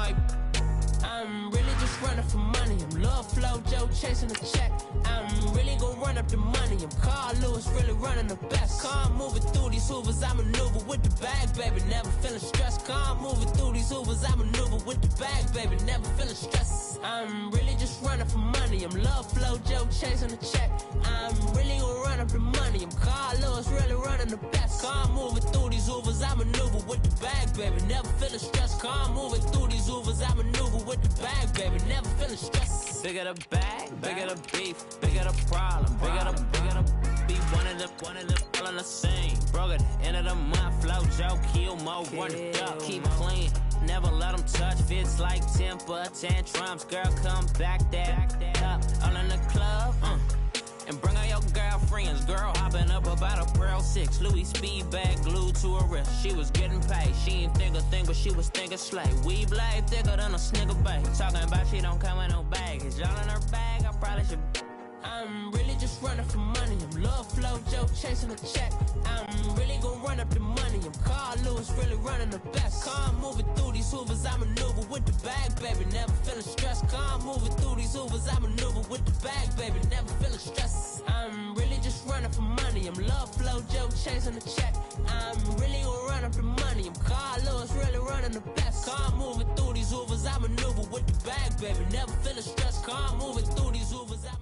my. I'm really just running for money. I'm love flow Joe chasing the check. I'm really gonna run up the money. I'm Carl Lewis, really running the best. Car moving through these Hoovers, I maneuver with the bag, baby. Never feeling stressed. Car moving through these Hoovers, I maneuver with the bag, baby. Never feeling stressed. I'm really just running for money. I'm love flow Joe chasing the check. I'm really gonna run up the money. I'm Carl Lewis, really running the best. Car moving through these Hoovers, I maneuver with the bag, baby. Never feeling stressed. Car moving through these Hoovers, I maneuver with the bag, baby. Never feeling stressed. Bigger the bag, bigger the beef, bigger the problem, bigger the beef. One of the all in the same. Broke at the end of the month, flow Joe, kill mo, run it up, keep clean. Never let them touch, fits like temper tantrums. Girl, come back that up, all in the club, and bring out your girlfriends. Girl hopping up about a Pearl 6 Louis speed bag glued to her wrist. She was getting paid, she ain't think a thing, but she was thinking slay. We blade thicker than a snigger bag. Talking about she don't come with no baggage. All in her bag, I probably should. I'm really just running for money. I'm love flow Joe chasing a check. I'm really gonna run up the money. I'm Carl Lewis, really running the best. Car moving through these Hoovers, I maneuver with the bag, baby. Never feeling stressed. Car moving through these Hoovers, I maneuver with the bag, baby. Never feeling stressed. I'm really just running for money. I'm love flow Joe chasing the check. I'm really gonna run up the money. I'm Carl Lewis, really running the best. Car moving through these Hoovers, I maneuver with the bag, baby. Never feeling stressed. Car moving through these Hoovers, I maneuver.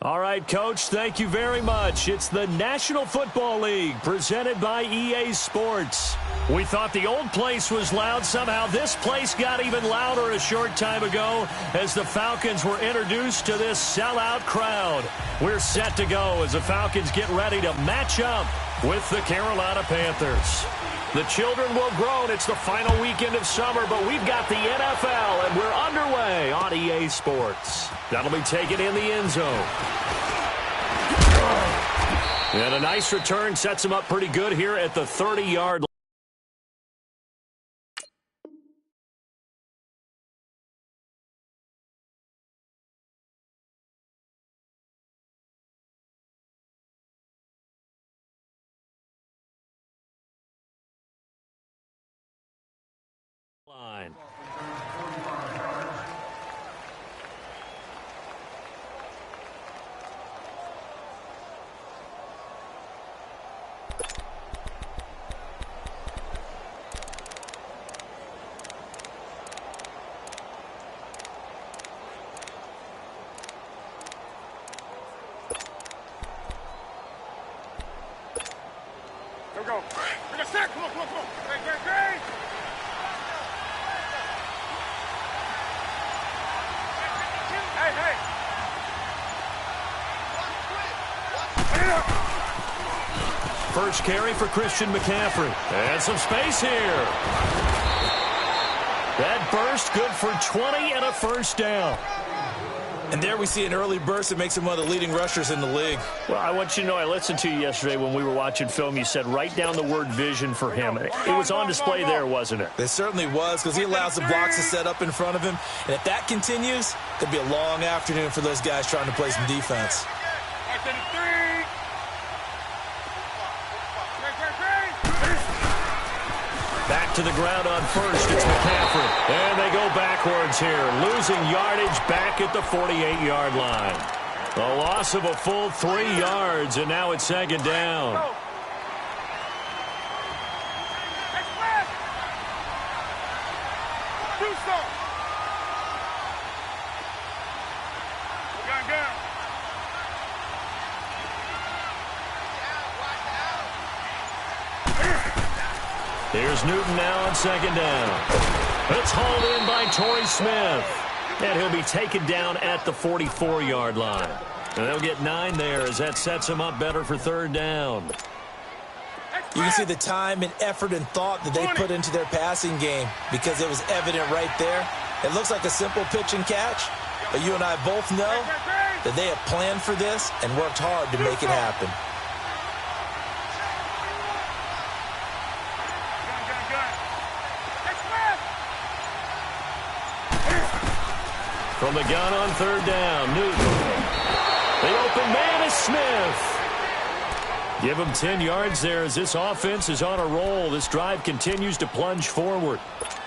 All right, Coach, thank you very much. It's the National Football League presented by EA Sports. We thought the old place was loud. Somehow this place got even louder a short time ago as the Falcons were introduced to this sellout crowd. We're set to go as the Falcons get ready to match up with the Carolina Panthers. The children will groan. It's the final weekend of summer, but we've got the NFL, and we're underway on EA Sports. That'll be taken in the end zone. And a nice return sets him up pretty good here at the 30-yard line. Line. Here we go. Bring a sack. Come on. Great. Hey. First carry for Christian McCaffrey. And some space here. That burst good for 20 and a first down. And there we see an early burst that makes him one of the leading rushers in the league. Well, I want you to know, I listened to you yesterday when we were watching film. You said write down the word vision for him. It was on display there, wasn't it? It certainly was, because he allows the blocks to set up in front of him. And if that continues, it'll be a long afternoon for those guys trying to play some defense. Back to the ground on first. It's McCaffrey. And they go backwards here. Losing yardage back at the 48-yard line. A loss of a full 3 yards, and now it's second down. Here's Newton now on second down. It's hauled in by Torrey Smith. And he'll be taken down at the 44-yard line. And they'll get 9 there as that sets him up better for third down. You can see the time and effort and thought that they put into their passing game because it was evident right there. It looks like a simple pitch and catch, but you and I both know that they have planned for this and worked hard to make it happen. From the gun on third down, Newton. The open man is Smith. Give them 10 yards there as this offense is on a roll. This drive continues to plunge forward.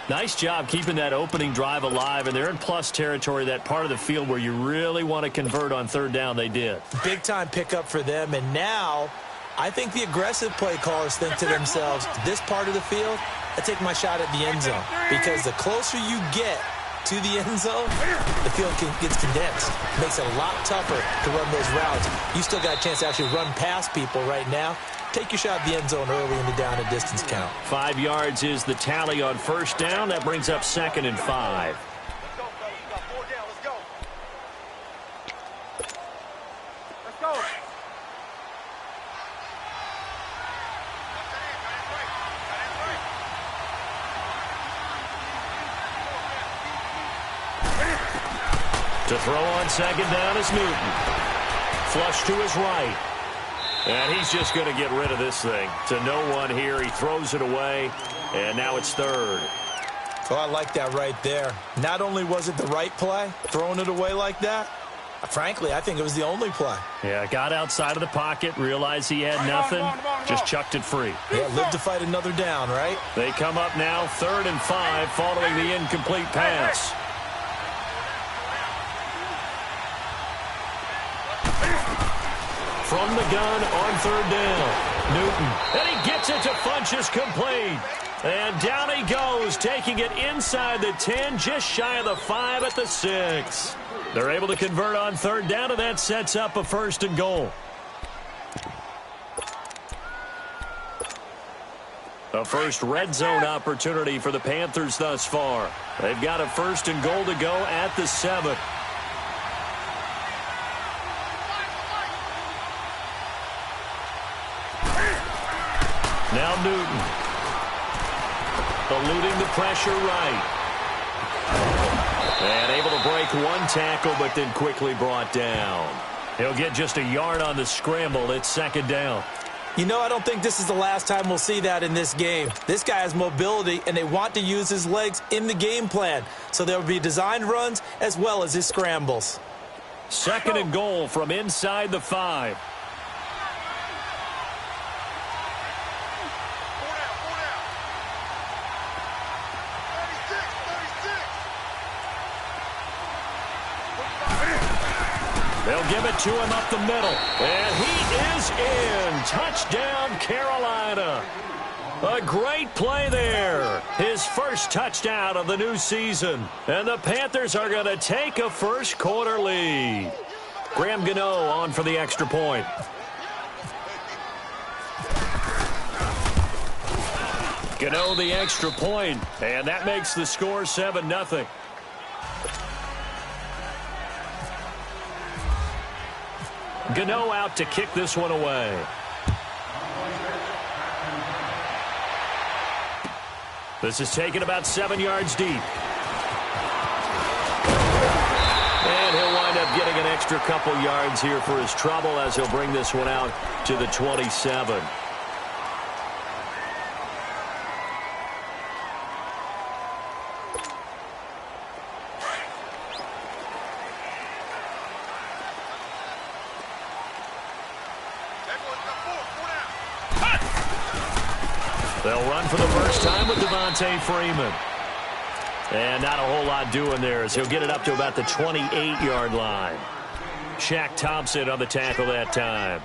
Nice job keeping that opening drive alive, and they're in plus territory, that part of the field where you really want to convert on third down. They did. Big-time pickup for them, and now I think the aggressive play callers think to themselves, this part of the field, I take my shot at the end zone, because the closer you get to the end zone, the field gets condensed. It makes it a lot tougher to run those routes. You still got a chance to actually run past people right now. Take your shot at the end zone early in the down and distance count. 5 yards is the tally on first down. That brings up 2nd and 5. Let's go. To throw on second down is Newton. Flush to his right. And he's just going to get rid of this thing. To no one here. He throws it away. And now it's third. Oh, I like that right there. Not only was it the right play, throwing it away like that, frankly, I think it was the only play. Yeah, got outside of the pocket, realized he had nothing, just chucked it free. Yeah, live to fight another down, right? They come up now 3rd and 5 following the incomplete pass. From the gun on third down, Newton. And he gets it to Funchess complete. And down he goes, taking it inside the 10, just shy of the 5 at the 6. They're able to convert on third down, and that sets up a 1st and goal. A first red zone opportunity for the Panthers thus far. They've got a 1st and goal to go at the 7. Now Newton. Eluding the pressure right. And able to break one tackle, but then quickly brought down. He'll get just a yard on the scramble. It's 2nd down. You know, I don't think this is the last time we'll see that in this game. This guy has mobility, and they want to use his legs in the game plan. So there will be designed runs as well as his scrambles. 2nd and goal from inside the 5. They'll give it to him up the middle. And he is in. Touchdown, Carolina. A great play there. His first touchdown of the new season. And the Panthers are going to take a first quarter lead. Graham Gano on for the extra point. Gano the extra point. And that makes the score 7-0. Gano out to kick this one away. This is taken about 7 yards deep. And he'll wind up getting an extra couple yards here for his trouble as he'll bring this one out to the 27. They'll run for the first time with Devontae Freeman. And not a whole lot doing there as he'll get it up to about the 28-yard line. Shaq Thompson on the tackle that time.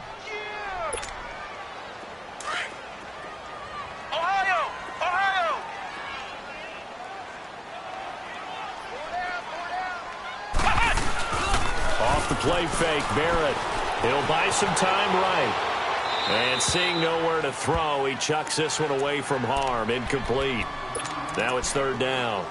Ohio! Ohio! Off the play fake, Barrett. He'll buy some time right. And seeing nowhere to throw, he chucks this one away from harm. Incomplete. Now it's 3rd down.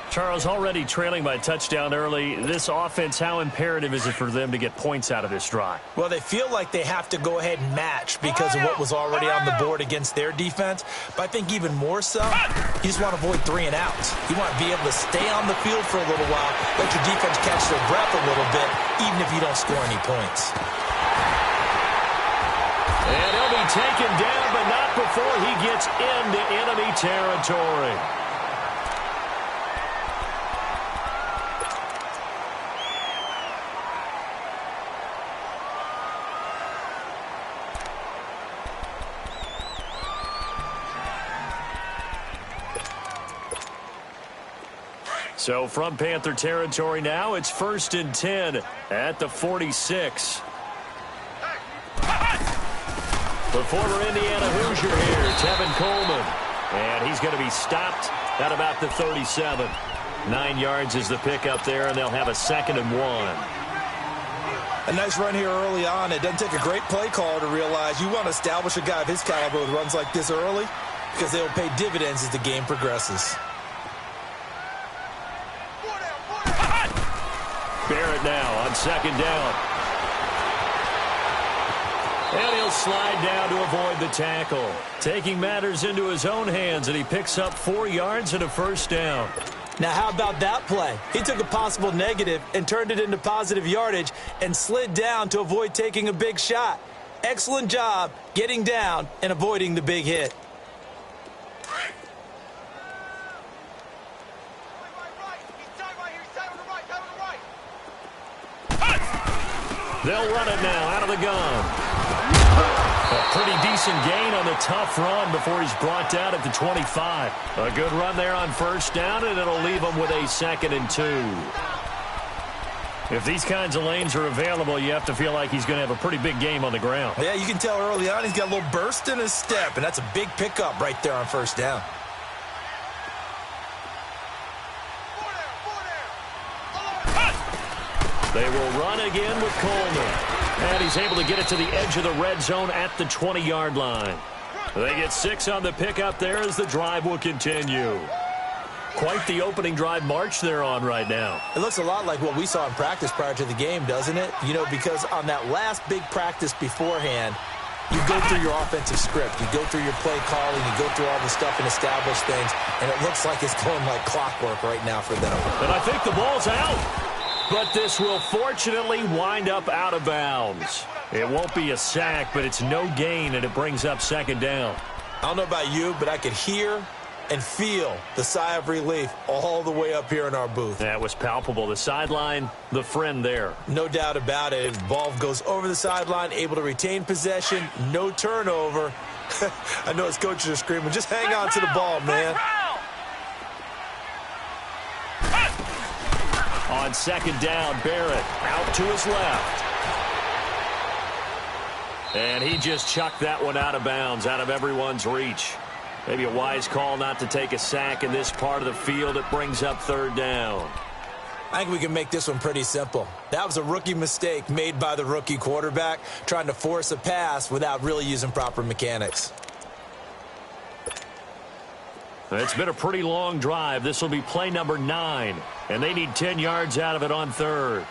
Charles, already trailing by a touchdown early. This offense, how imperative is it for them to get points out of this drive? Well, they feel like they have to go ahead and match because of what was already on the board against their defense. But I think even more so, you just want to avoid 3 and outs. You want to be able to stay on the field for a little while, let your defense catch their breath a little bit, even if you don't score any points. And he'll be taken down, but not before he gets into enemy territory. So from Panther territory now, it's 1st and 10 at the 46. The former Indiana Hoosier here, Tevin Coleman. And he's going to be stopped at about the 37. 9 yards is the pickup there, and they'll have a 2nd and 1. A nice run here early on. It doesn't take a great play caller to realize you want to establish a guy of his caliber with runs like this early because they will pay dividends as the game progresses. Barrett now on 2nd down. And he'll slide down to avoid the tackle. Taking matters into his own hands, and he picks up 4 yards and a 1st down. Now, how about that play? He took a possible negative and turned it into positive yardage and slid down to avoid taking a big shot. Excellent job getting down and avoiding the big hit. They'll run it now out of the gun. A pretty decent gain on the tough run before he's brought down at the 25. A good run there on 1st down, and it'll leave him with a 2nd and 2. If these kinds of lanes are available, you have to feel like he's going to have a pretty big game on the ground. Yeah, you can tell early on he's got a little burst in his step, and that's a big pickup right there on 1st down. They will run again with Coleman. And he's able to get it to the edge of the red zone at the 20-yard line. They get 6 on the pickup there as the drive will continue. Quite the opening drive march they're on right now. It looks a lot like what we saw in practice prior to the game, doesn't it? You know, because on that last big practice beforehand, you go through your offensive script. You go through your play calling. You go through all the stuff and establish things. And it looks like it's going like clockwork right now for them. And I think the ball's out. But this will fortunately wind up out of bounds. It won't be a sack, but it's no gain, and it brings up 2nd down. I don't know about you, but I could hear and feel the sigh of relief all the way up here in our booth. That was palpable. The sideline, the friend there. No doubt about it. Ball goes over the sideline, able to retain possession, no turnover. I know his coaches are screaming, just hang on to the ball, man. On 2nd down, Barrett out to his left. And he just chucked that one out of bounds, out of everyone's reach. Maybe a wise call not to take a sack in this part of the field. It brings up 3rd down. I think we can make this one pretty simple. That was a rookie mistake made by the rookie quarterback, trying to force a pass without really using proper mechanics. It's been a pretty long drive. This will be play number 9, and they need 10 yards out of it on 3rd.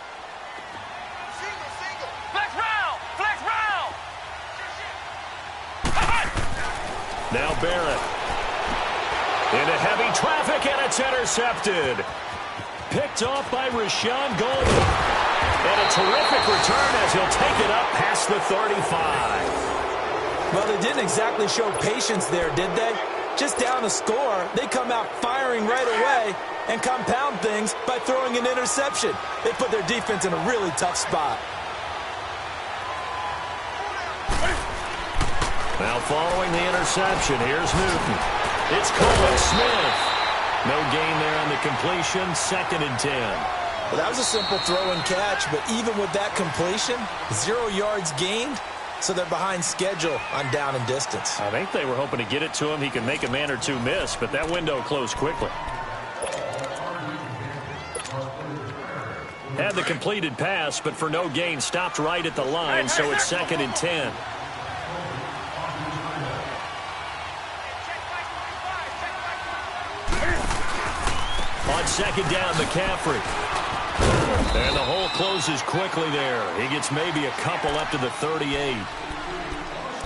Flex round. Now Barrett. Into heavy traffic, and it's intercepted. Picked off by Rashawn Goldman. And a terrific return as he'll take it up past the 35. Well, they didn't exactly show patience there, did they? Just down a score, they come out firing right away and compound things by throwing an interception. They put their defense in a really tough spot. Now following the interception, here's Newton. It's Colin Smith. No gain there on the completion, 2nd and 10. Well, that was a simple throw and catch, but even with that completion, 0 yards gained. So they're behind schedule on down and distance. I think they were hoping to get it to him. He can make a man or two miss, but that window closed quickly. Had the completed pass, but for no gain, stopped right at the line, so it's 2nd and 10. On 2nd down, McCaffrey. And the hole closes quickly there. He gets maybe a couple up to the 38.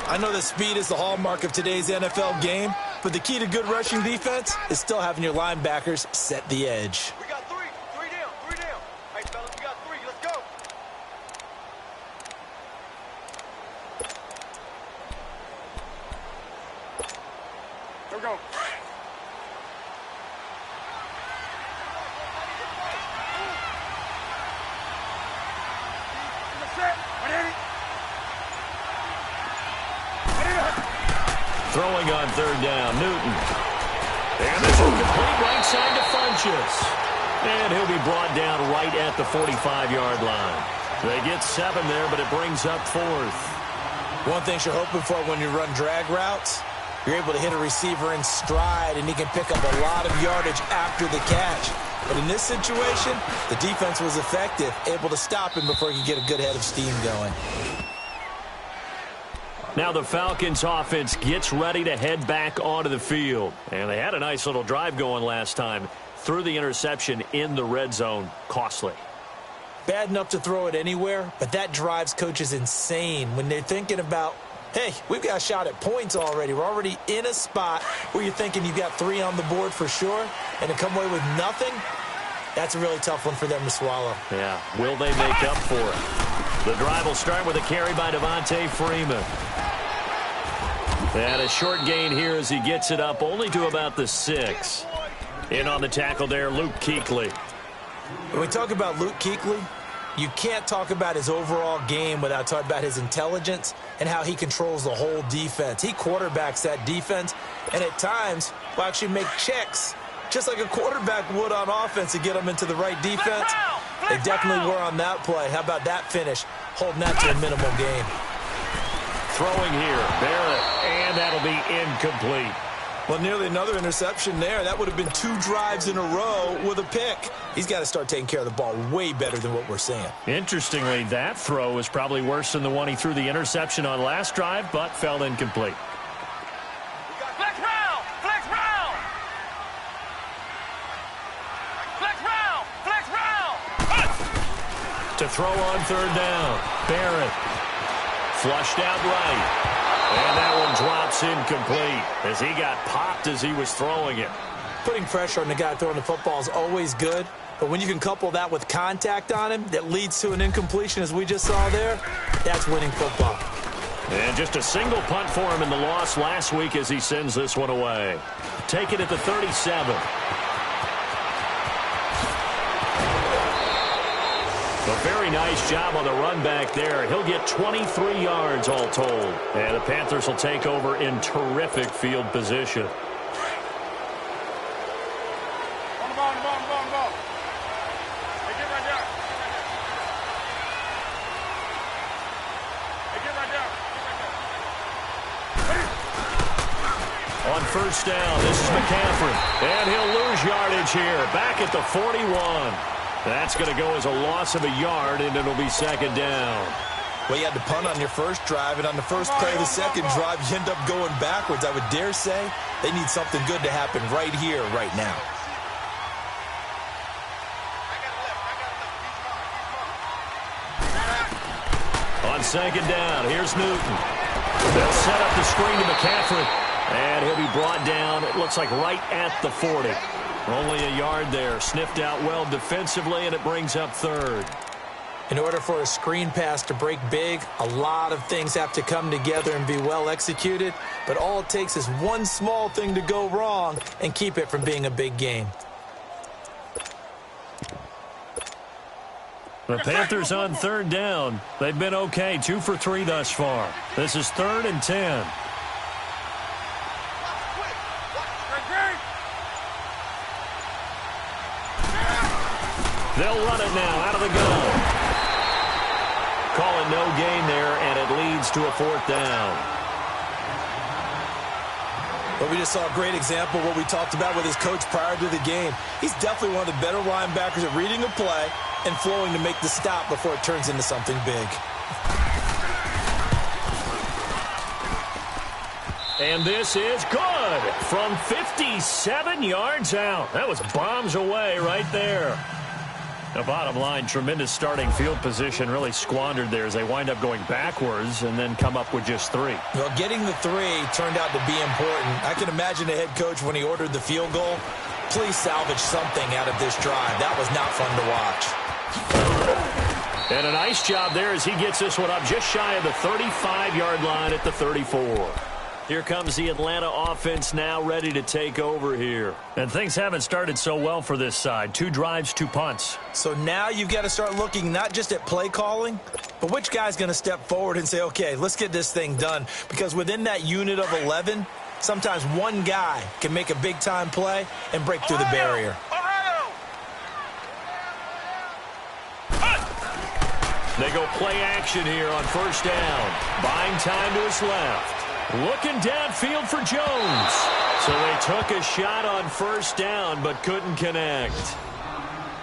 I know that speed is the hallmark of today's NFL game, but the key to good rushing defense is still having your linebackers set the edge. We got 3 down. Hey, fellas, we got 3. Let's go. Here we go. Throwing on 3rd down, Newton. And this will complete right side to Funchess. And he'll be brought down right at the 45-yard line. They get 7 there, but it brings up 4th. One thing you're hoping for when you run drag routes, you're able to hit a receiver in stride, and he can pick up a lot of yardage after the catch. But in this situation, the defense was effective, able to stop him before he could get a good head of steam going. Now the Falcons offense gets ready to head back onto the field. And they had a nice little drive going last time. Threw the interception in the red zone. Costly. Bad enough to throw it anywhere, but that drives coaches insane when they're thinking about, hey, we've got a shot at points already. We're already in a spot where you're thinking you've got 3 on the board for sure, and to come away with nothing, that's a really tough one for them to swallow. Yeah, will they make up for it? The drive will start with a carry by Devontae Freeman. And a short gain here as he gets it up only to about the 6. In on the tackle there, Luke Kuechly. When we talk about Luke Kuechly, you can't talk about his overall game without talking about his intelligence and how he controls the whole defense. He quarterbacks that defense, and at times will actually make checks, just like a quarterback would on offense to get them into the right defense. They definitely were on that play. How about that finish? Holding that to a minimal gain. Throwing here, Barrett, and that'll be incomplete. Well, nearly another interception there. That would have been 2 drives in a row with a pick. He's got to start taking care of the ball way better than what we're seeing. Interestingly, that throw was probably worse than the one he threw the interception on last drive, but fell incomplete. Flex round! Flex round! Flex round! Flex round! To throw on 3rd down, Barrett. Flushed out right. And that one drops incomplete as he got popped as he was throwing it. Putting pressure on the guy throwing the football is always good, but when you can couple that with contact on him that leads to an incompletion as we just saw there, that's winning football. And just a single punt for him in the loss last week as he sends this one away. Take it at the 37. A very nice job on the run back there. He'll get 23 yards all told. And the Panthers will take over in terrific field position. On the ball, on the ball, on the ball, on the ball. Hey, get right down. Hey, get right down. On 1st down, this is McCaffrey. And he'll lose yardage here. Back at the 41. That's going to go as a loss of a yard, and it'll be 2nd down. Well, you had to punt on your first drive, and on the first play of the second drive, you end up going backwards. I would dare say they need something good to happen right here, right now. On 2nd down, here's Newton. They'll set up the screen to McCaffrey, and he'll be brought down, it looks like right at the 40. Only a yard there, sniffed out well defensively, and it brings up 3rd. In order for a screen pass to break big, a lot of things have to come together and be well executed, but all it takes is one small thing to go wrong and keep it from being a big game. The Panthers on 3rd down. They've been okay, 2 for 3 thus far. This is 3rd and 10. They'll run it now out of the gun. Call it no gain there, and it leads to a 4th down. But we just saw a great example of what we talked about with his coach prior to the game. He's definitely one of the better linebackers at reading a play and flowing to make the stop before it turns into something big. And this is good from 57 yards out. That was bombs away right there. The bottom line, tremendous starting field position, really squandered there as they wind up going backwards and then come up with just 3. Well, getting the 3 turned out to be important. I can imagine the head coach when he ordered the field goal. Please salvage something out of this drive. That was not fun to watch. And a nice job there as he gets this one up just shy of the 35-yard line at the 34. Here comes the Atlanta offense now ready to take over here. And things haven't started so well for this side. 2 drives, 2 punts. So now you've got to start looking not just at play calling, but which guy's going to step forward and say, okay, let's get this thing done. Because within that unit of 11, sometimes one guy can make a big-time play and break through the barrier. They go play action here on first down. Buying time to his left. Looking downfield for Jones. So they took a shot on first down but couldn't connect.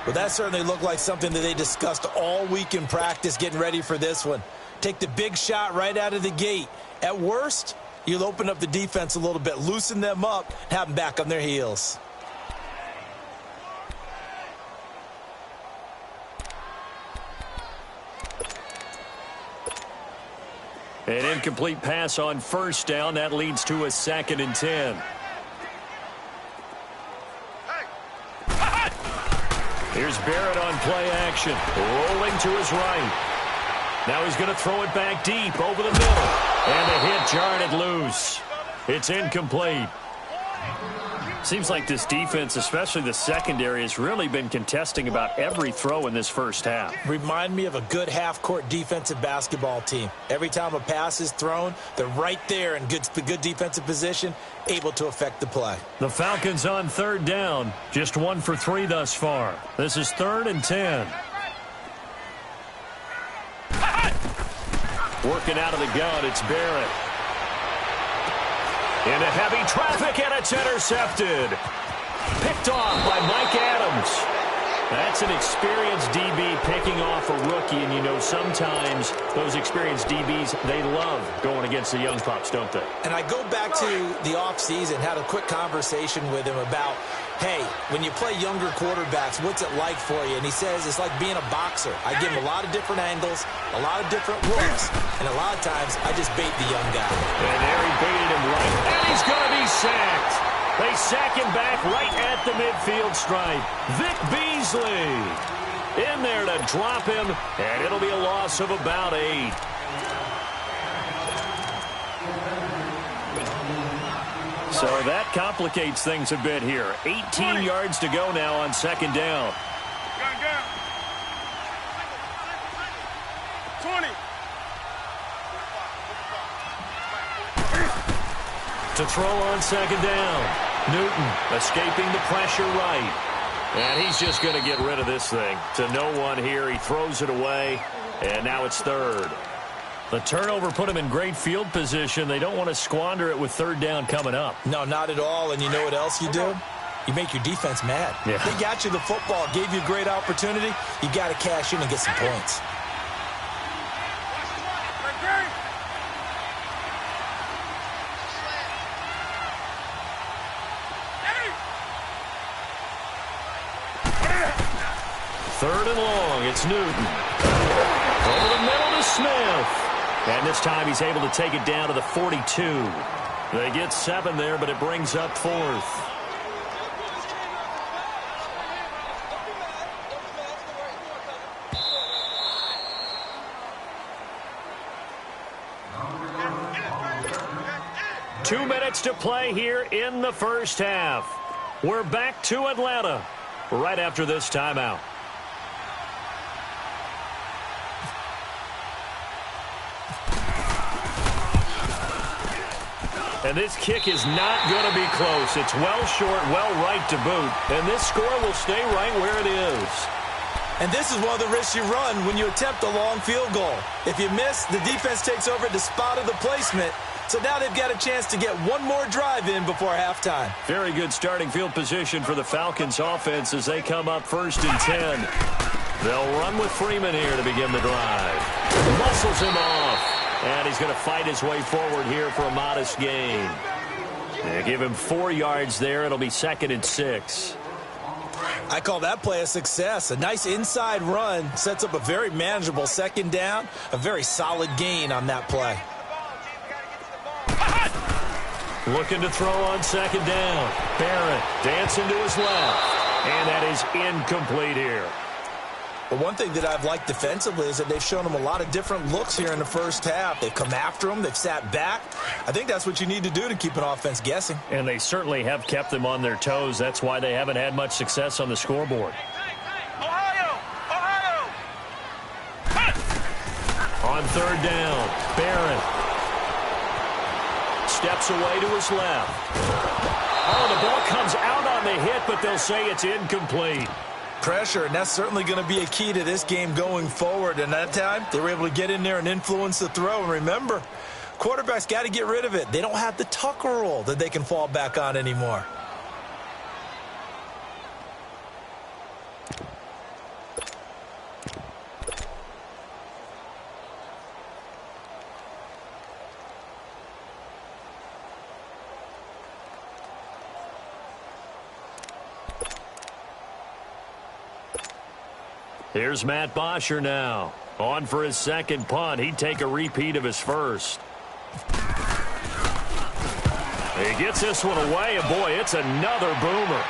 Well, that certainly looked like something that they discussed all week in practice getting ready for this one. Take the big shot right out of the gate. At worst, you'll open up the defense a little bit, loosen them up, have them back on their heels. An incomplete pass on first down. That leads to a 2nd and 10. Here's Barrett on play action. Rolling to his right. Now he's going to throw it back deep over the middle. And the hit jarred it loose. It's incomplete. Seems like this defense, especially the secondary, has really been contesting about every throw in this first half. Remind me of a good half-court defensive basketball team. Every time a pass is thrown, they're right there in good defensive position, able to affect the play. The Falcons on third down, just 1 for 3 thus far. This is 3rd and 10. Working out of the gun, it's Barrett. Into heavy traffic, and it's intercepted. Picked off by Mike Adams. That's an experienced DB picking off a rookie, and you know sometimes those experienced DBs, they love going against the young pups, don't they? And I go back to the offseason, had a quick conversation with him about, hey, when you play younger quarterbacks, what's it like for you? And he says it's like being a boxer. I give him a lot of different angles, a lot of different looks, and a lot of times I just bait the young guy. And there he baited him right, and he's going to be sacked. They sack him back right at the midfield stripe. Vic Beasley in there to drop him, and it'll be a loss of about 8. So that complicates things a bit here. 18 yards to go now on 2nd down. 20. To throw on 2nd down. Newton escaping the pressure right. And he's just going to get rid of this thing. To no one here. He throws it away. And now it's 3rd. The turnover put him in great field position. They don't want to squander it with 3rd down coming up. No, not at all. And you know what else you do? You make your defense mad. Yeah. They got you the football, gave you a great opportunity. You got to cash in and get some points. Third and long, it's Newton. Over the middle to Smith. And this time he's able to take it down to the 42. They get 7 there, but it brings up 4th. Two minutes to play here in the first half. We're back to Atlanta right after this timeout. And this kick is not going to be close. It's well short, well right to boot. And this score will stay right where it is. And this is one of the risks you run when you attempt a long field goal. If you miss, the defense takes over at the spot of the placement. So now they've got a chance to get one more drive in before halftime. Very good starting field position for the Falcons offense as they come up 1st and 10. They'll run with Freeman here to begin the drive. Muscles him off. And he's going to fight his way forward here for a modest gain. They give him 4 yards there. It'll be 2nd and 6. I call that play a success. A nice inside run sets up a very manageable 2nd down. A very solid gain on that play. Looking to throw on 2nd down. Barrett dancing to his left. And that is incomplete here. But one thing that I've liked defensively is that they've shown them a lot of different looks here in the first half. They've come after them. They've sat back. I think that's what you need to do to keep an offense guessing. And they certainly have kept them on their toes. That's why they haven't had much success on the scoreboard. Ohio! On 3rd down, Barrett steps away to his left. Oh, the ball comes out on the hit, but they'll say it's incomplete. pressure, and that's certainly going to be a key to this game going forward. And that time, they were able to get in there and influence the throw. And remember, quarterbacks got to get rid of it. They don't have the Tucker rule that they can fall back on anymore. Here's Matt Bosher now. On for his second punt. He'd take a repeat of his first. He gets this one away, and boy, it's another boomer.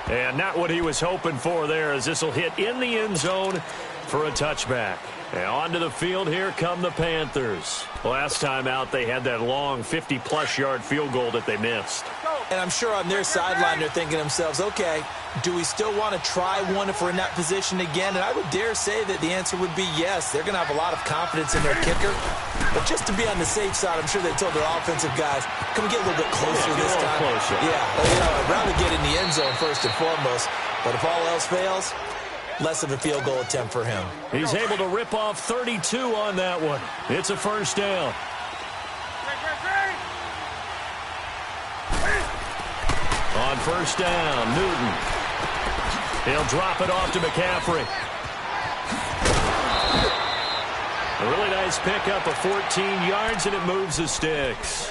And not what he was hoping for there, as this will hit in the end zone for a touchback. And onto the field, here come the Panthers. Last time out, they had that long 50-plus yard field goal that they missed. And I'm sure on their sideline, they're thinking to themselves, okay, do we still want to try one if we're in that position again? And I would dare say that the answer would be yes. They're going to have a lot of confidence in their kicker. But just to be on the safe side, I'm sure they told their offensive guys, come get a little bit closer this time. Closer. Yeah, I'd rather get in the end zone first and foremost. But if all else fails, less of a field goal attempt for him. He's able to rip off 32 on that one. It's a first down. On first down, Newton. He'll drop it off to McCaffrey. A really nice pickup of 14 yards, and it moves the sticks.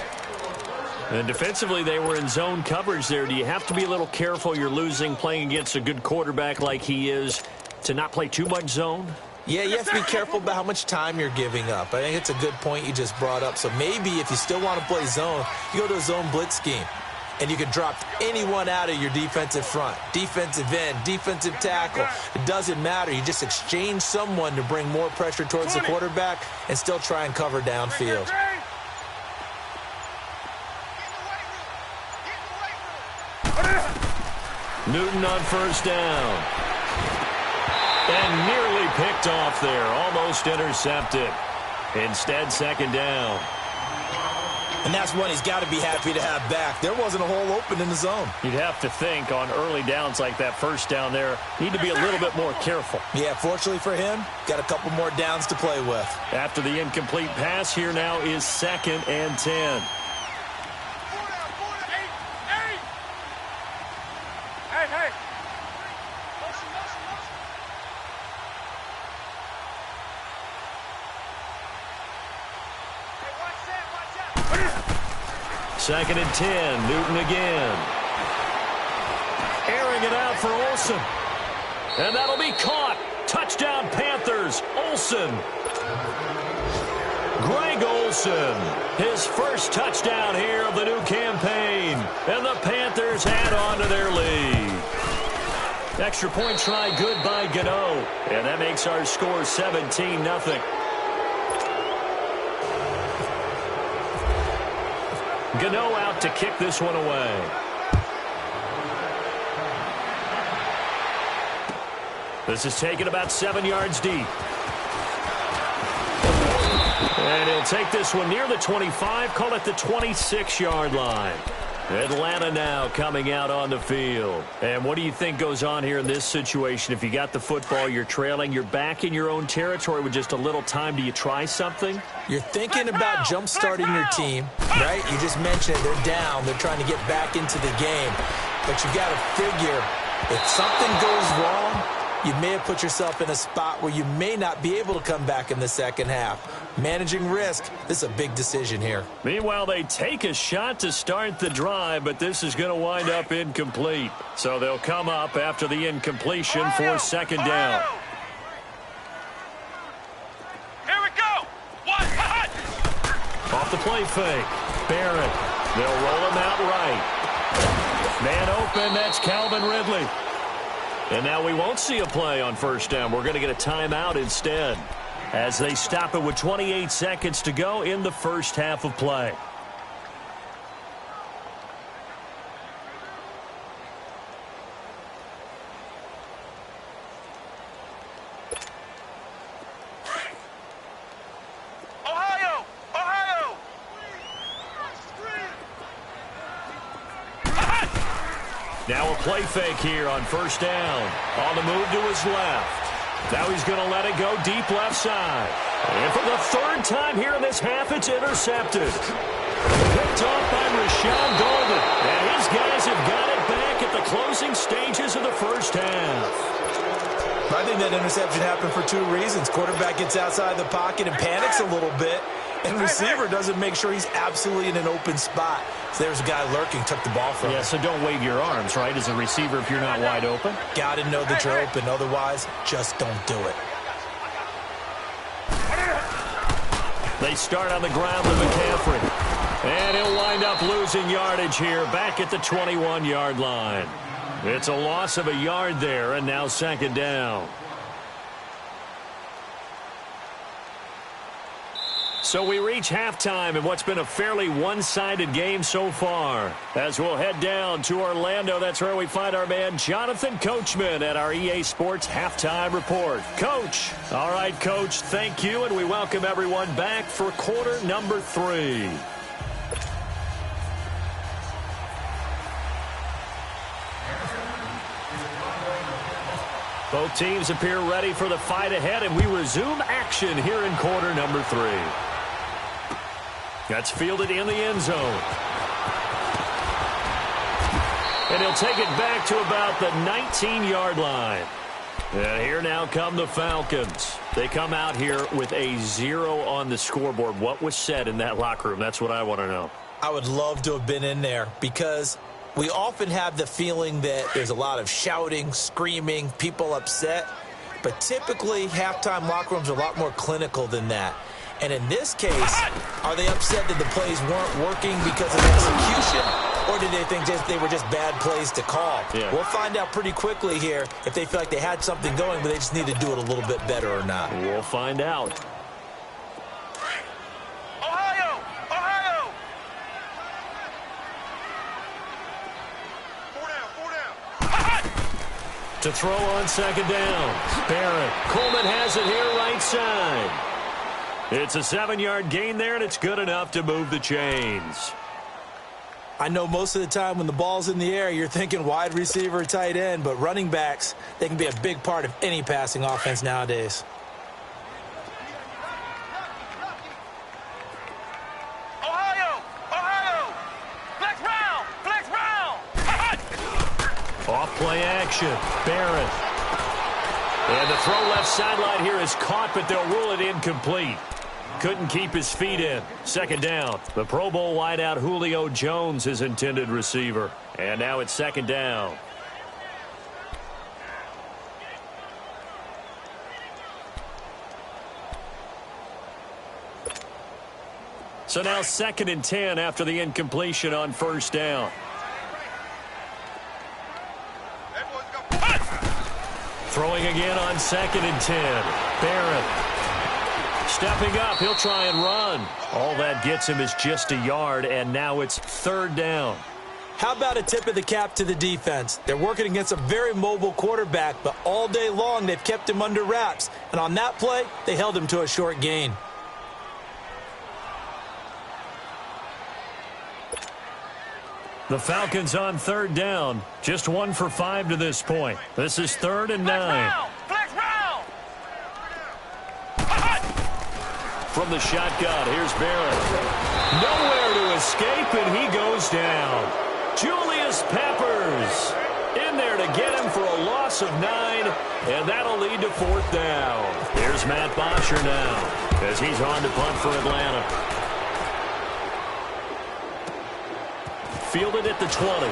And defensively, they were in zone coverage there. Do you have to be a little careful? You're losing playing against a good quarterback like he is to not play too much zone? Yeah, you have to be careful about how much time you're giving up. I think it's a good point you just brought up. So maybe if you still want to play zone, you go to a zone blitz scheme. And you can drop anyone out of your defensive front. Defensive end, defensive tackle. It doesn't matter. You just exchange someone to bring more pressure towards the quarterback and still try and cover downfield. Newton on first down. And nearly picked off there. Almost intercepted. Instead, second down. And that's one he's got to be happy to have back. There wasn't a hole open in the zone. You'd have to think on early downs like that first down there, need to be a little bit more careful. Yeah, fortunately for him, got a couple more downs to play with. After the incomplete pass, here now is 2nd and 10. Hey. Second and 10, Newton again. Airing it out for Olsen. And that'll be caught. Touchdown Panthers, Olsen. Greg Olsen, his first touchdown here of the new campaign. And the Panthers add on to their lead. Extra point try good by Gano. And that makes our score 17-0. Gano out to kick this one away. This is taken about 7 yards deep. And he'll take this one near the 25, call it the 26-yard line. Atlanta now coming out on the field. And what do you think goes on here in this situation? If you got the football, you're trailing, you're back in your own territory with just a little time. Do you try something? You're thinking about jump-starting your team, right? You just mentioned it. They're down. They're trying to get back into the game. But you got to figure if something goes wrong, you may have put yourself in a spot where you may not be able to come back in the second half. Managing risk, this is a big decision here. Meanwhile, they take a shot to start the drive, but this is going to wind up incomplete. So they'll come up after the incompletion for second down. Here we go. One, hot. Off the play fake. Barrett. They'll roll him out right. Man open, that's Calvin Ridley. And now we won't see a play on first down. We're going to get a timeout instead as they stop it with 28 seconds to go in the first half of play. Ohio. Now a play fake here on first down. On the move to his left. Now he's going to let it go deep left side. And for the third time here in this half, it's intercepted. Picked off by Rashawn Golden. And his guys have got it back at the closing stages of the first half. I think that interception happened for two reasons. Quarterback gets outside the pocket and panics a little bit, and receiver doesn't make sure he's absolutely in an open spot. So there's a guy lurking, took the ball from him. Yeah, so don't wave your arms, right, as a receiver if you're not wide open. Got to know that you're open. Otherwise, just don't do it. They start on the ground with McCaffrey. And he'll wind up losing yardage here back at the 21-yard line. It's a loss of a yard there, and now second down. So we reach halftime in what's been a fairly one-sided game so far. As we'll head down to Orlando, that's where we find our man Jonathan Coachman at our EA Sports Halftime Report. Coach. All right, Coach, thank you, and we welcome everyone back for quarter number 3. Both teams appear ready for the fight ahead, and we resume action here in quarter number 3. That's fielded in the end zone. And he'll take it back to about the 19-yard line. And here now come the Falcons. They come out here with a 0 on the scoreboard. What was said in that locker room? That's what I want to know. I would love to have been in there because we often have the feeling that there's a lot of shouting, screaming, people upset. But typically, halftime locker rooms are a lot more clinical than that. And in this case, are they upset that the plays weren't working because of execution? Or did they think they were just bad plays to call? Yeah. We'll find out pretty quickly here if they feel like they had something going, but they just need to do it a little bit better or not. We'll find out. Ohio! Ohio! 4 down. To throw on second down. Barrett. Coleman has it here right side. It's a 7-yard gain there, and it's good enough to move the chains. I know most of the time when the ball's in the air, you're thinking wide receiver, tight end, but running backs, they can be a big part of any passing offense nowadays. Ohio! Ohio! Flex round! Flex round! Off play action. Barrett. And the throw left sideline here is caught, but they'll rule it incomplete. Couldn't keep his feet in. Second down. The Pro Bowl wideout Julio Jones, his intended receiver. And now it's second down. So now 2nd and 10 after the incompletion on first down. Throwing again on 2nd and 10. Barrett. Stepping up, he'll try and run. All that gets him is just a yard, and now it's 3rd down. How about a tip of the cap to the defense? They're working against a very mobile quarterback, but all day long they've kept him under wraps. And on that play, they held him to a short gain. The Falcons on 3rd down. Just 1 for 5 to this point. This is 3rd and 9. From the shotgun, here's Barrett. Nowhere to escape, and he goes down. Julius Peppers in there to get him for a loss of 9, and that'll lead to 4th down. Here's Matt Bosher now as he's on to punt for Atlanta. Fielded at the 20.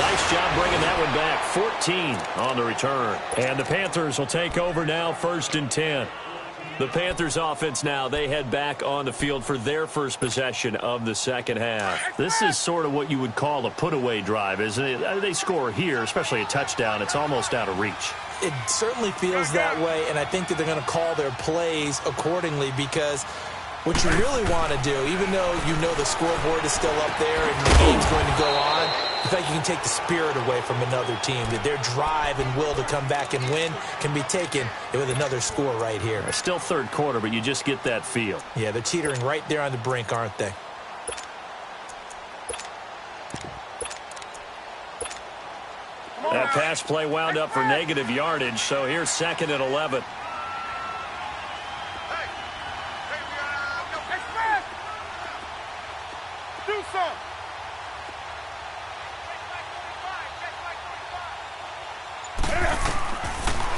Nice job bringing that one back. 14 on the return. And the Panthers will take over now, 1st and 10. The Panthers offense now, they head back on the field for their first possession of the second half. This is sort of what you would call a put-away drive, isn't it? They score here, especially a touchdown. It's almost out of reach. It certainly feels that way, and I think that they're going to call their plays accordingly because what you really want to do, even though you know the scoreboard is still up there and the game's going to go on, the fact you can take the spirit away from another team, that their drive and will to come back and win can be taken with another score right here. It's still 3rd quarter, but you just get that feel. Yeah, they're teetering right there on the brink, aren't they? pass play wound up for negative yardage, so here's 2nd and 11. Do some.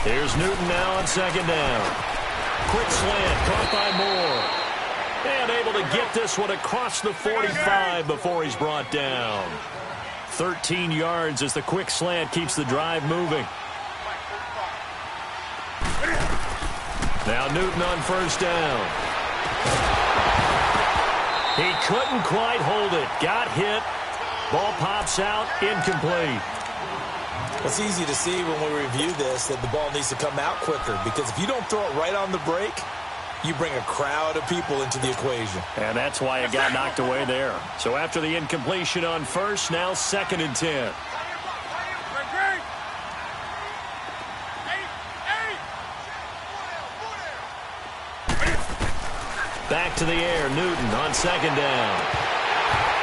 Here's Newton now on 2nd down. Quick slant, caught by Moore. And able to get this one across the 45 before he's brought down. 13 yards as the quick slant keeps the drive moving. Now Newton on 1st down. He couldn't quite hold it. Got hit. Ball pops out, incomplete. It's easy to see when we review this that the ball needs to come out quicker, because if you don't throw it right on the break, you bring a crowd of people into the equation. And that's why it got knocked away there. So after the incompletion on 1st, now 2nd and 10. Back to the air, Newton on 2nd down.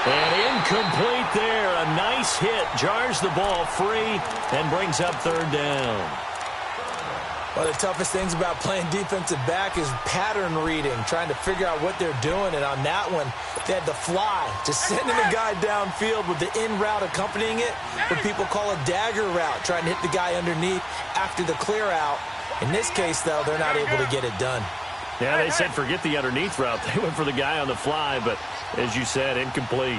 And incomplete there. A nice hit. Jars the ball free and brings up 3rd down. One of the toughest things about playing defensive back is pattern reading, trying to figure out what they're doing. And on that one, they had to fly, just sending a guy downfield with the in route accompanying it, what people call a dagger route, trying to hit the guy underneath after the clear out. In this case, though, they're not able to get it done. Yeah, they said forget the underneath route. They went for the guy on the fly, but as you said, incomplete.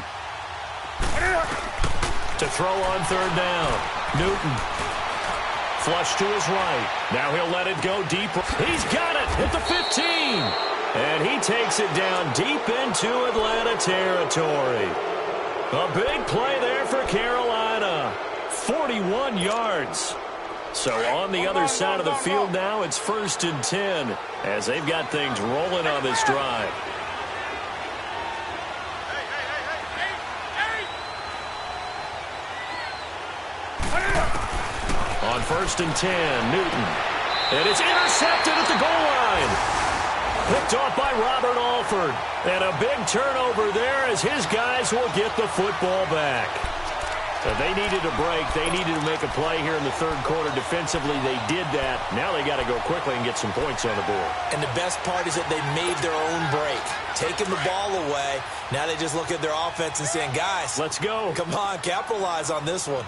To throw on 3rd down, Newton. Flush to his right. Now he'll let it go deep. He's got it at the 15. And he takes it down deep into Atlanta territory. A big play there for Carolina. 41 yards. So on the other side of the field now, it's 1st and 10 as they've got things rolling on this drive. On 1st and 10, Newton. And it's intercepted at the goal line. Picked off by Robert Alford. And a big turnover there as his guys will get the football back. So they needed a break. They needed to make a play here in the 3rd quarter. Defensively, they did that. Now they got to go quickly and get some points on the board. And the best part is that they made their own break, taking the ball away. Now they just look at their offense and saying, guys, let's go. Come on, capitalize on this one.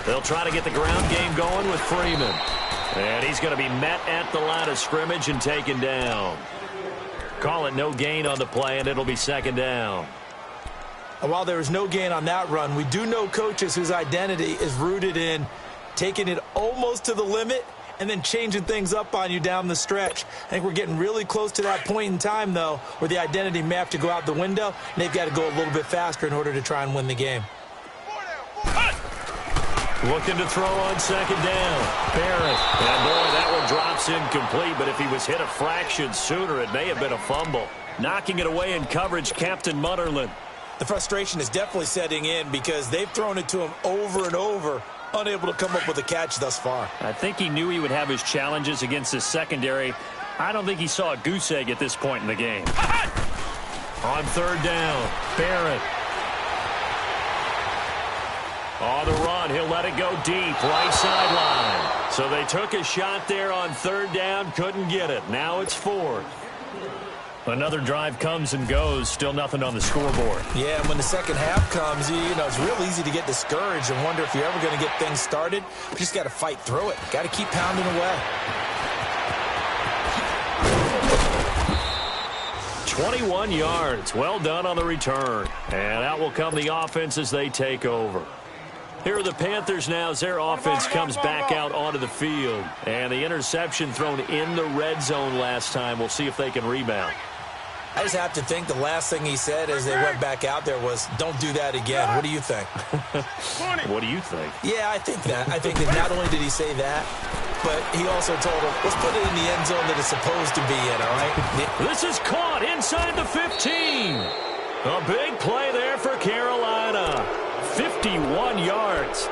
They'll try to get the ground game going with Freeman. And he's going to be met at the line of scrimmage and taken down. Call it no gain on the play, and it'll be 2nd down. And while there was no gain on that run, we do know coaches whose identity is rooted in taking it almost to the limit and then changing things up on you down the stretch. I think we're getting really close to that point in time, though, where the identity may have to go out the window, and they've got to go a little bit faster in order to try and win the game. Looking to throw on 2nd down. Barrett. And boy, that one drops incomplete, but if he was hit a fraction sooner, it may have been a fumble. Knocking it away in coverage, Captain Mutterland. The frustration is definitely setting in because they've thrown it to him over and over, unable to come up with a catch thus far. I think he knew he would have his challenges against his secondary. I don't think he saw a goose egg at this point in the game. On 3rd down, Barrett. On the run, he'll let it go deep, right sideline. So they took a shot there on 3rd down, couldn't get it. Now it's 4th. Another drive comes and goes, still nothing on the scoreboard. Yeah, and when the second half comes, you know, it's real easy to get discouraged and wonder if you're ever going to get things started. You just got to fight through it. Got to keep pounding away. 21 yards. Well done on the return. And out will come the offense as they take over. Here are the Panthers now as their offense comes back out onto the field. And the interception thrown in the red zone last time. We'll see if they can rebound. I just have to think the last thing he said as they went back out there was, don't do that again. What do you think? What do you think? Yeah, I think that. I think that not only did he say that, but he also told him, let's put it in the end zone that it's supposed to be in, all right? This is caught inside the 15. A big play there for Carolina. 51 yards.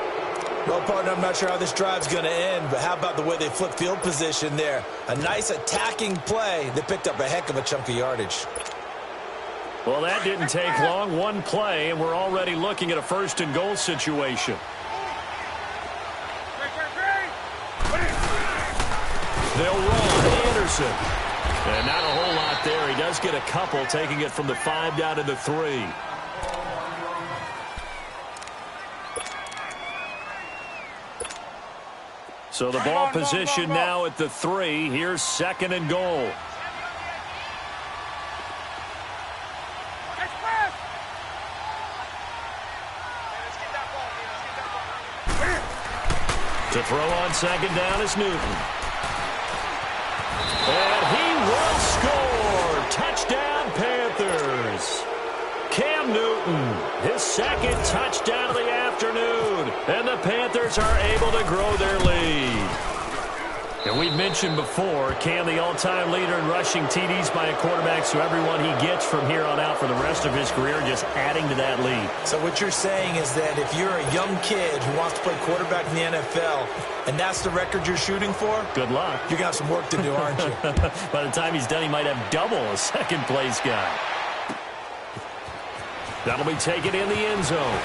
Well, partner, I'm not sure how this drive's going to end, but how about the way they flip field position there? A nice attacking play that picked up a heck of a chunk of yardage. Well, that didn't take long. One play, and we're already looking at a first-and-goal situation. They'll run Anderson. And not a whole lot there. He does get a couple, taking it from the 5 down to the 3. So the ball position now at the 3. Here's 2nd and goal. To throw on 2nd down is Newton. And he will score. Touchdown, Panthers. Cam Newton, his 2nd touchdown of the afternoon. And the Panthers are able to grow their lead. And we've mentioned before, Cam, the all-time leader in rushing TDs by a quarterback, so everyone he gets from here on out for the rest of his career just adding to that lead. So what you're saying is that if you're a young kid who wants to play quarterback in the NFL, and that's the record you're shooting for, good luck. You're going to have some work to do, aren't you? By the time he's done, he might have double a second-place guy. That'll be taken in the end zone.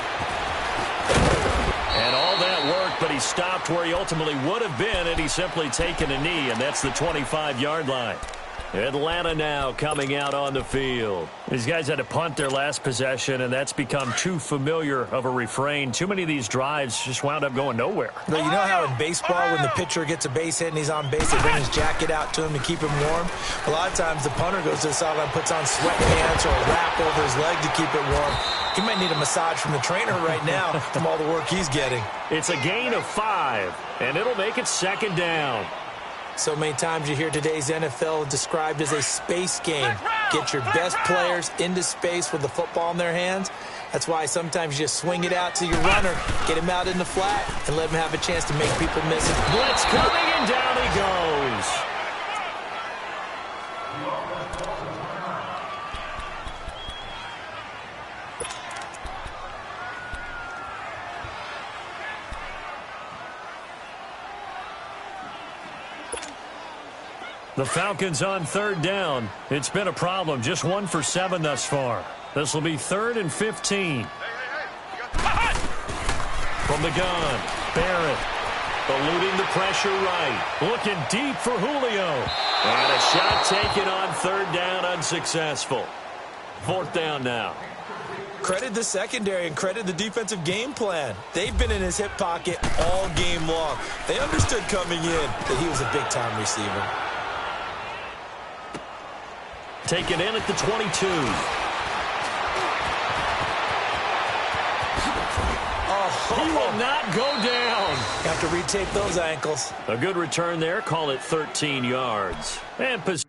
And all that work, but he stopped where he ultimately would have been, and he's simply taken a knee, and that's the 25-yard line. Atlanta now coming out on the field. These guys had to punt their last possession, and that's become too familiar of a refrain. Too many of these drives just wound up going nowhere. But you know how in baseball, when the pitcher gets a base hit and he's on base, they bring his jacket out to him to keep him warm? A lot of times the punter goes to the sideline, puts on sweatpants or a wrap over his leg to keep it warm. He might need a massage from the trainer right now from all the work he's getting. It's a gain of 5, and it'll make it 2nd down. So many times you hear today's NFL described as a space game. Get your best players into space with the football in their hands. That's why sometimes you just swing it out to your runner, get him out in the flat, and let him have a chance to make people miss it. Blitz coming, and down he goes. The Falcons on 3rd down. It's been a problem. Just 1 for 7 thus far. This will be 3rd and 15. From the gun, Barrett eluding the pressure right. Looking deep for Julio. And a shot taken on 3rd down, unsuccessful. 4th down now. Credit the secondary and credit the defensive game plan. They've been in his hip pocket all game long. They understood coming in that he was a big-time receiver. Taken in at the 22. Oh, he will not go down. Have to retape those ankles. A good return there. Call it 13 yards. And possession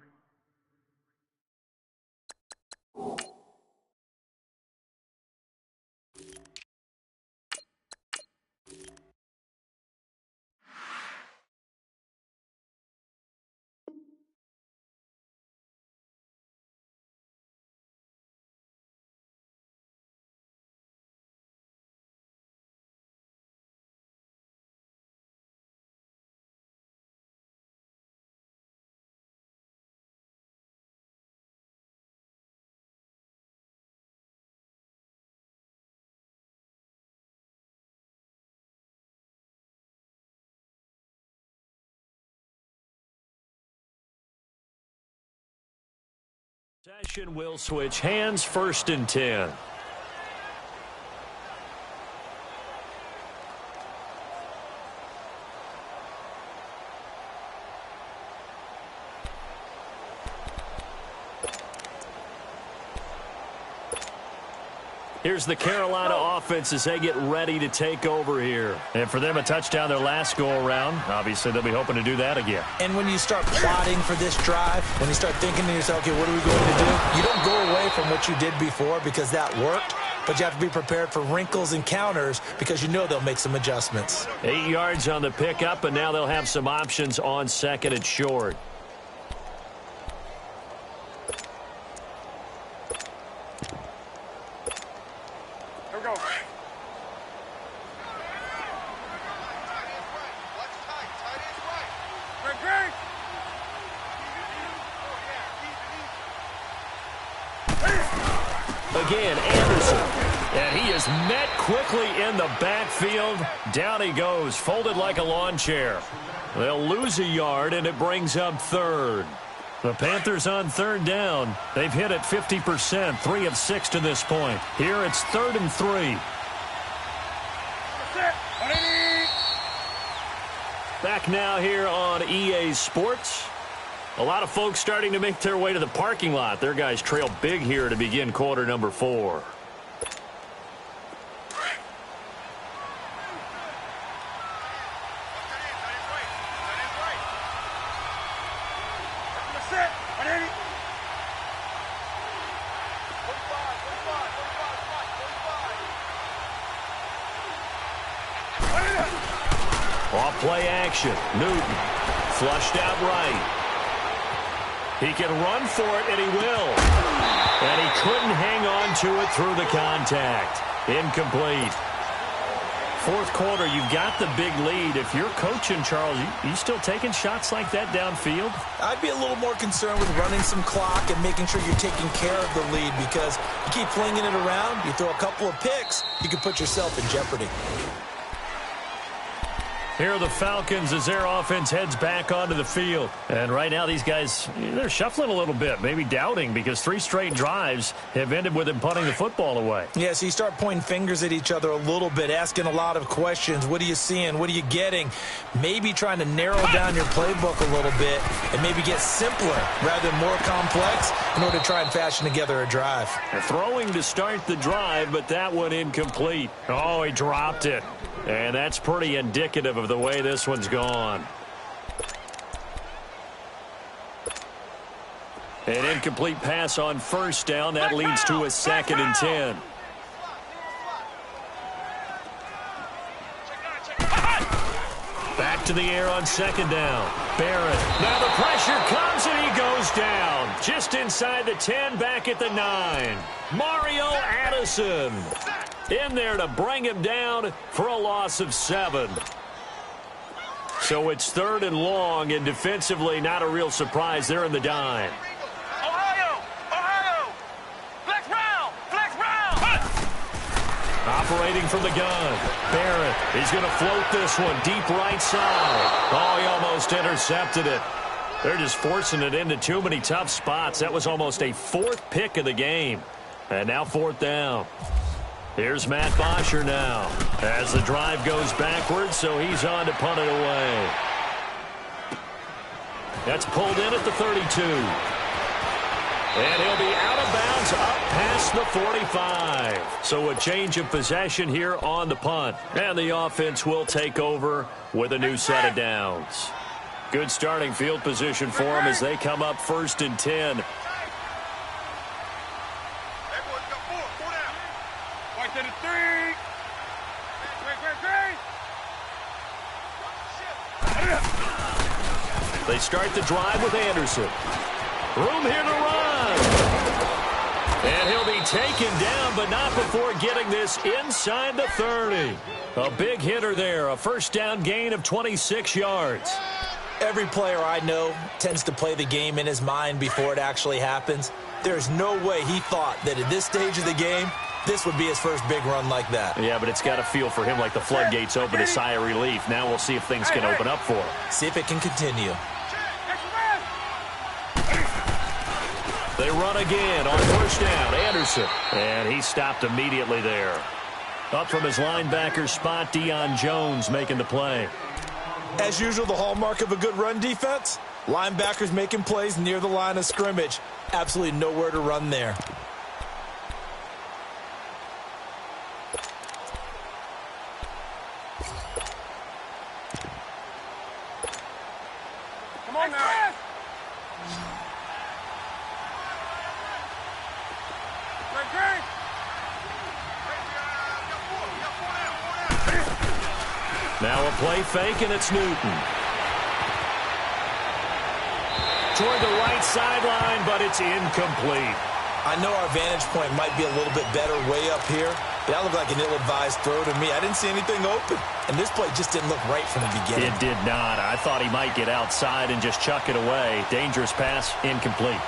will switch hands. 1st and 10. Here's the Carolina offense as they get ready to take over here. And for them, a touchdown their last go-around. Obviously, they'll be hoping to do that again. And when you start plotting for this drive, when you start thinking to yourself, okay, what are we going to do? You don't go away from what you did before because that worked, but you have to be prepared for wrinkles and counters because you know they'll make some adjustments. 8 yards on the pickup, and now they'll have some options on 2nd and short. Again, Anderson. And he is met quickly in the backfield. Down he goes, folded like a lawn chair. They'll lose a yard, and it brings up third. The Panthers on third down. They've hit it 50%, 3 of 6 to this point. Here it's 3rd and 3. Back now here on EA Sports. A lot of folks starting to make their way to the parking lot. Their guys trail big here to begin quarter number 4. Off play action. Newton flushed out right. He can run for it, and he will. And he couldn't hang on to it through the contact. Incomplete. Fourth quarter, you've got the big lead. If you're coaching, Charles, you still taking shots like that downfield? I'd be a little more concerned with running some clock and making sure you're taking care of the lead, because you keep flinging it around, you throw a couple of picks, you can put yourself in jeopardy. Here are the Falcons as their offense heads back onto the field. And right now these guys, they're shuffling a little bit, maybe doubting, because 3 straight drives have ended with them punting the football away. Yeah, so you start pointing fingers at each other a little bit, asking a lot of questions. What are you seeing? What are you getting? Maybe trying to narrow down your playbook a little bit and maybe get simpler rather than more complex in order to try and fashion together a drive. Throwing to start the drive, but that one incomplete. Oh, he dropped it. And that's pretty indicative of the way this one's gone. An incomplete pass on first down. That leads to a 2nd and 10. Back to the air on 2nd down. Barrett. Now the pressure comes, and he goes down. Just inside the 10, back at the 9. Mario Addison in there to bring him down for a loss of 7. So it's 3rd and long, and defensively not a real surprise. They're in the dime. Ohio, flex round. Operating from the gun. Barrett, he's going to float this one deep right side. Oh, he almost intercepted it. They're just forcing it into too many tough spots. That was almost a 4th pick of the game. And now 4th down. Here's Matt Bosher now as the drive goes backwards, so he's on to punt it away. That's pulled in at the 32. And he'll be out of bounds up past the 45. So a change of possession here on the punt. And the offense will take over with a new set of downs. Good starting field position for them as they come up 1st and 10. They start the drive with Anderson. Room here to run. And he'll be taken down, but not before getting this inside the 30. A big hitter there, a 1st down gain of 26 yards. Every player I know tends to play the game in his mind before it actually happens. There's no way he thought that at this stage of the game, this would be his first big run like that. Yeah, but it's got to feel for him like the floodgates open, a sigh of relief. Now we'll see if things can open up for him. See if it can continue. They run again on 1st down. Anderson. And he stopped immediately there. Up from his linebacker spot, Deion Jones making the play. As usual, the hallmark of a good run defense, linebackers making plays near the line of scrimmage. Absolutely nowhere to run there. Come on now. Now a play fake, and it's Newton. Toward the right sideline, but it's incomplete. I know our vantage point might be a little bit better way up here, but that looked like an ill-advised throw to me. I didn't see anything open, and this play just didn't look right from the beginning. It did not. I thought he might get outside and just chuck it away. Dangerous pass, incomplete.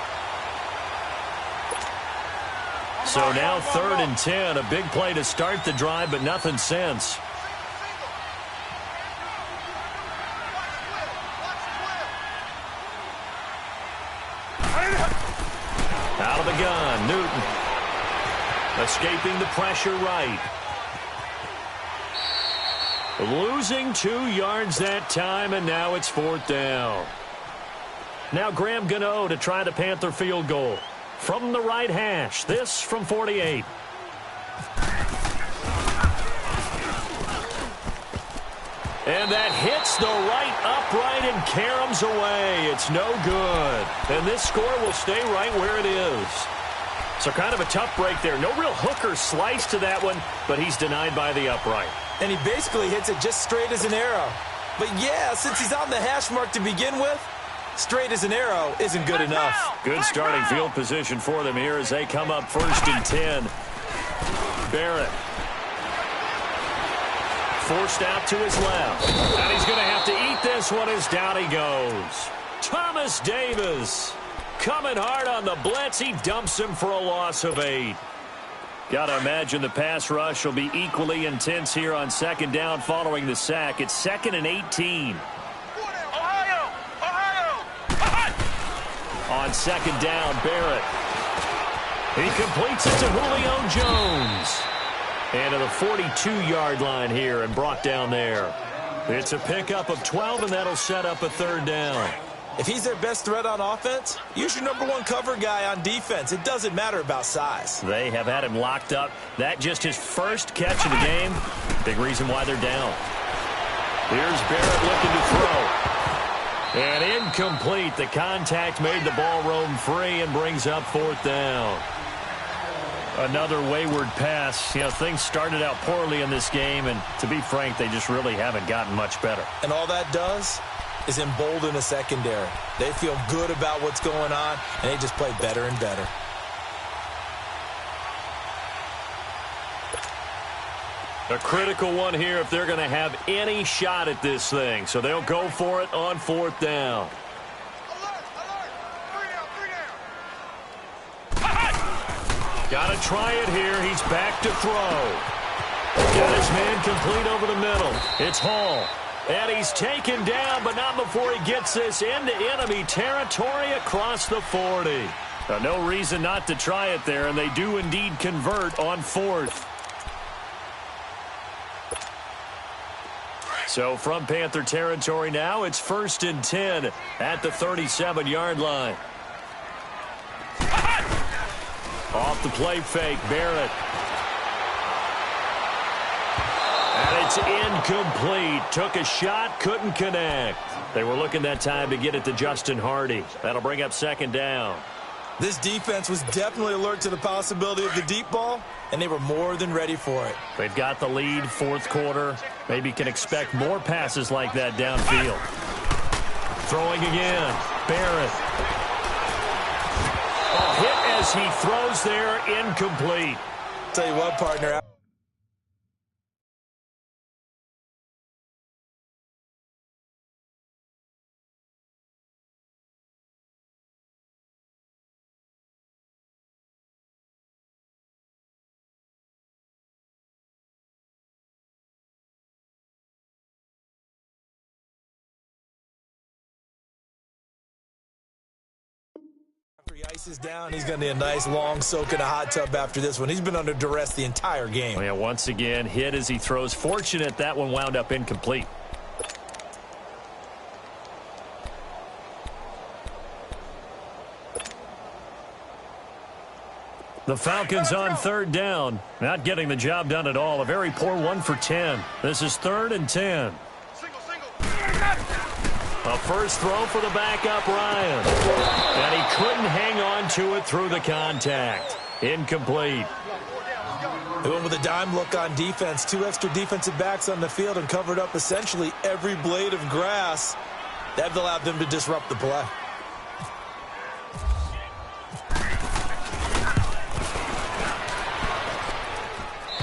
So now 3rd and 10. A big play to start the drive, but nothing since. Out of the gun, Newton. Escaping the pressure right. Losing 2 yards that time, and now it's 4th down. Now Graham Gano to try the Panther field goal. From the right hash, this from 48. And that hits the right upright and caroms away. It's no good. And this score will stay right where it is. So kind of a tough break there. No real hooker slice to that one, but he's denied by the upright. And he basically hits it just straight as an arrow. But yeah, since he's on the hash mark to begin with, straight as an arrow isn't good enough. Good starting field position for them here as they come up 1st and 10. Barrett. Forced out to his left. And he's going to have to eat this one as down he goes. Thomas Davis coming hard on the blitz. He dumps him for a loss of 8. Got to imagine the pass rush will be equally intense here on 2nd down following the sack. It's 2nd and 18. On 2nd down, Barrett. He completes it to Julio Jones. And to the 42-yard line here and brought down there. It's a pickup of 12, and that'll set up a 3rd down. If he's their best threat on offense, use your #1 cover guy on defense. It doesn't matter about size. They have had him locked up. That just his first catch of the game. Big reason why they're down. Here's Barrett looking to throw. And incomplete. The contact made the ball roam free and brings up 4th down. Another wayward pass. You know, things started out poorly in this game, and to be frank, they just really haven't gotten much better. And all that does is embolden the secondary. They feel good about what's going on, and they just play better and better. A critical one here if they're going to have any shot at this thing. So they'll go for it on 4th down. Got to try it here. He's back to throw. Got his man complete over the middle. It's Hall. And he's taken down, but not before he gets this into enemy territory across the 40. No reason not to try it there, and they do indeed convert on 4th. So from Panther territory now, it's 1st and 10 at the 37-yard line. Off the play fake, Barrett. And it's incomplete. Took a shot, couldn't connect. They were looking that time to get it to Justin Hardy. That'll bring up 2nd down. This defense was definitely alert to the possibility of the deep ball, and they were more than ready for it. They've got the lead, 4th quarter. Maybe can expect more passes like that downfield. Throwing again, Barrett. Oh, hit as he throws there, incomplete. Tell you what, partner. He ices down. He's going to need a nice long soak in a hot tub after this one. He's been under duress the entire game. Oh, yeah, once again, hit as he throws. Fortunate that one wound up incomplete. The Falcons on 3rd down. Not getting the job done at all. A very poor 1 for 10. This is 3rd and 10. A first throw for the backup, Ryan. And he couldn't hang on to it through the contact. Incomplete. They went with a dime look on defense. 2 extra defensive backs on the field and covered up essentially every blade of grass. That allowed them to disrupt the play.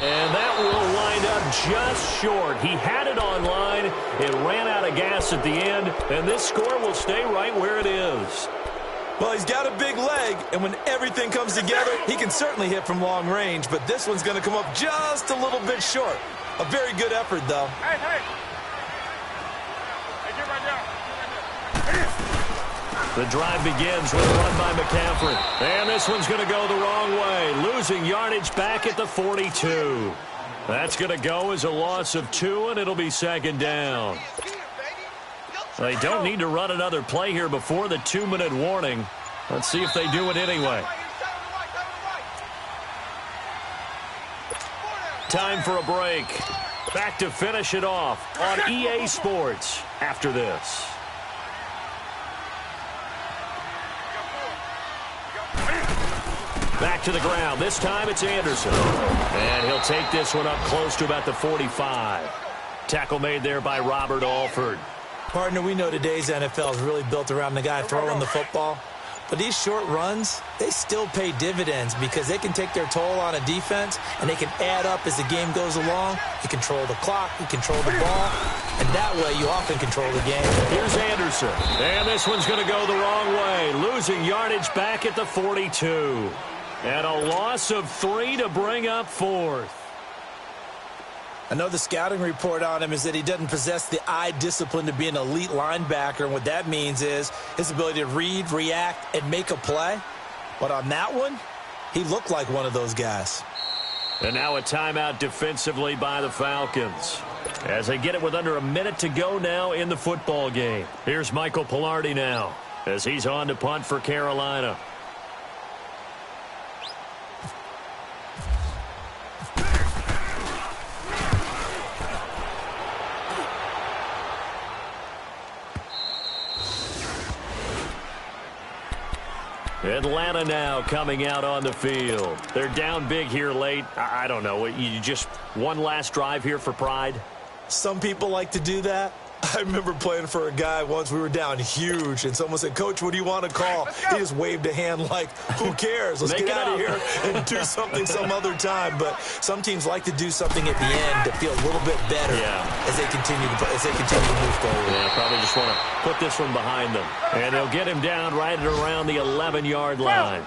And that will wind up just short. He had it on line. It ran out of gas at the end, and this score will stay right where it is. Well, he's got a big leg, and when everything comes together, he can certainly hit from long range, but this one's going to come up just a little bit short. A very good effort, though. Hey, hey. Hey, get right down. The drive begins with a run by McCaffrey. And this one's going to go the wrong way, losing yardage back at the 42. That's going to go as a loss of 2, and it'll be second down. They don't need to run another play here before the 2-minute warning. Let's see if they do it anyway. Time for a break. Back to finish it off on EA Sports after this. Back to the ground. This time it's Anderson. And he'll take this one up close to about the 45. Tackle made there by Robert Alford. Partner, we know today's NFL is really built around the guy throwing the football. But these short runs, they still pay dividends because they can take their toll on a defense, and they can add up as the game goes along. You control the clock, you control the ball, and that way you often control the game. Here's Anderson. And this one's going to go the wrong way, losing yardage back at the 42. And a loss of 3 to bring up 4th. I know the scouting report on him is that he doesn't possess the eye discipline to be an elite linebacker, and what that means is his ability to read, react, and make a play. But on that one, he looked like one of those guys. And now a timeout defensively by the Falcons, as they get it with under a minute to go now in the football game. Here's Michael Pilardi now, as he's on to punt for Carolina. Atlanta now coming out on the field. They're down big here late. I don't know. You just one last drive here for pride? Some people like to do that. I remember playing for a guy once. We were down huge, and someone said, "Coach, what do you want to call?" He just waved a hand like, who cares? Let's get out of here and do something some other time. But some teams like to do something at the end to feel a little bit better as they continue to move forward. Yeah, probably just want to put this one behind them. And they'll get him down right at around the 11-yard line.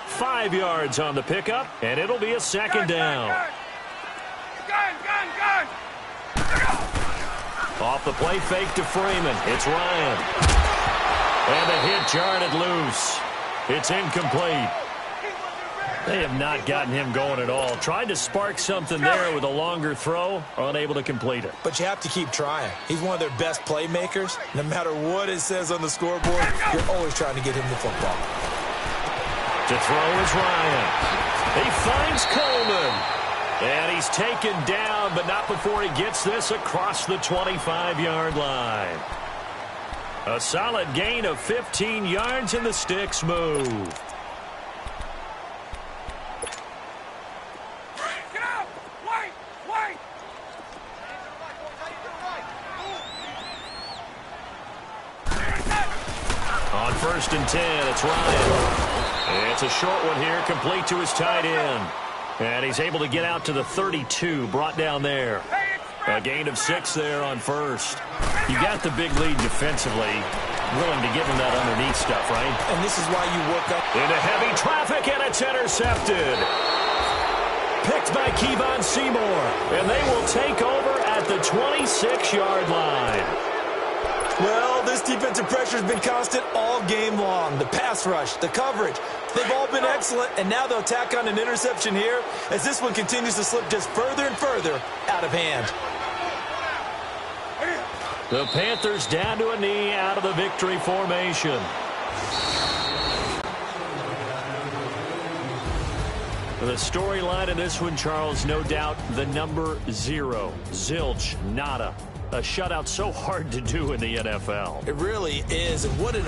5 yards on the pickup, and it'll be a second down. Gun! Off the play fake to Freeman. It's Ryan. And the hit jarred it loose. It's incomplete. They have not gotten him going at all. Tried to spark something there with a longer throw. Unable to complete it. But you have to keep trying. He's one of their best playmakers. No matter what it says on the scoreboard, you're always trying to get him the football. To throw is Ryan. He finds Coleman. And he's taken down, but not before he gets this across the 25-yard line. A solid gain of 15 yards, and the sticks move. Get out! Wait! On 1st and 10, it's Ryan. It's a short one here, complete to his tight end. And he's able to get out to the 32, brought down there. A gain of 6 there on 1st. You got the big lead defensively. Willing to give him that underneath stuff, right? And this is why you work up into heavy traffic, and it's intercepted. Picked by Kevon Seymour. And they will take over at the 26-yard line. Well, this defensive pressure has been constant all game long. The pass rush, the coverage, they've all been excellent, and now they'll tack on an interception here as this one continues to slip just further and further out of hand. The Panthers down to a knee out of the victory formation. The storyline in this one, Charles, no doubt the number 0. Zilch, nada. A shutout so hard to do in the NFL. It really is, and what an